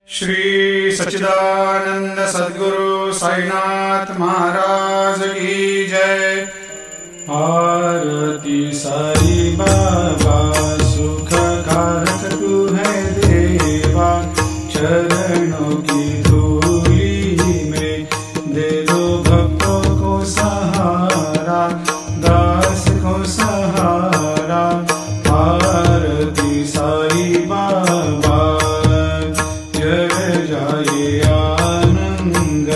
श्री सच्चिदानंद सद्गुरु साईनाथ महाराज की जय। आरती साई बाबा सुख कारक तू है देवा, चरणों की धूली में दे दो भक्तों को सहारा, दास को सहारा। आरती साई बाबा जय जाए आनंद,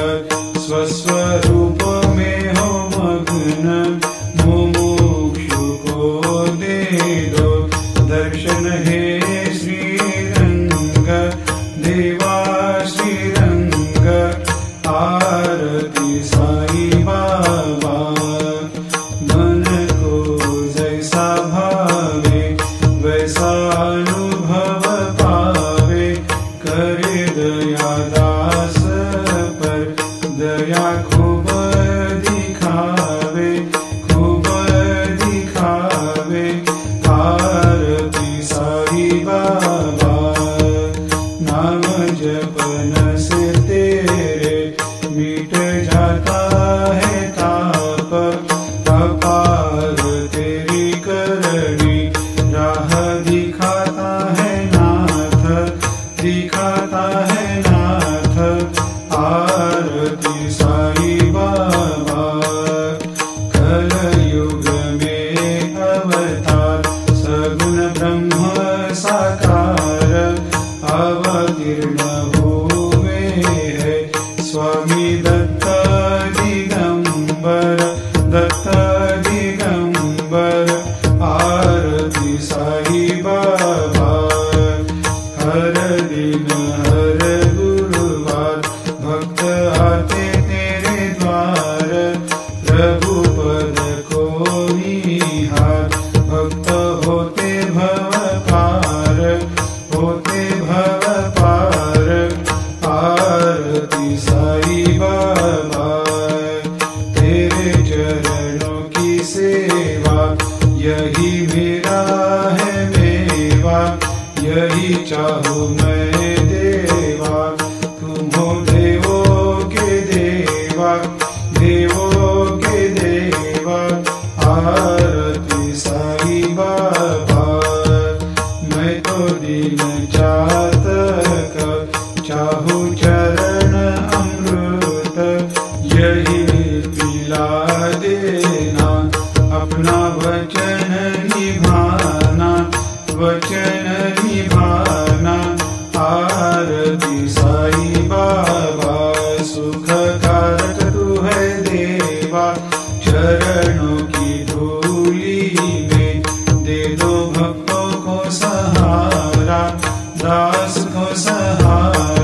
स्वस्वरूप में हो मग्न, मुमुक्षु को दे दो दर्शन हे श्रीरंग, देवा श्रीरंग। आरती साई बाबा मन को जैसा भावे वैसा अनुभव पावे, करे दया दास पर दया खूब दिखावे, खूब दिखावे। आरती साई बाबा नाम जपन से तेरे मिट जाता है ताप, अपार तेरी करनी राह दिखाता है नाथ, दिखाता है नाथ। आरती साई बाबा कलयुग में अवतार, सगुण ब्रह्म साकार, अवतीर्ण हुए है स्वामी दत्त दिगंबर, दत्त दिगंबर। आरती साई बाबा हर दिन हर गुरुवार भक्त आते तेरे द्वार, प्रभु पद को निहार, भक्त होते भव पार, होते भव पार। आरती साई बाबा तेरे चरणों की सेवा, यही मेरा है मेवा, यही चाहूँ मैं देवा। तुम हो देवों के देवा, देवों के देवा। आरती साई बाबा मैं तो दीन चातक, चाहूँ चरण अमृत, यही पिला देना, अपना वचन निभाना, वचन निभाना। आरती साई बाबा सुख कारक तू है देवा, चरणों की धूली में दे दो भक्तों को सहारा, दास को सहारा।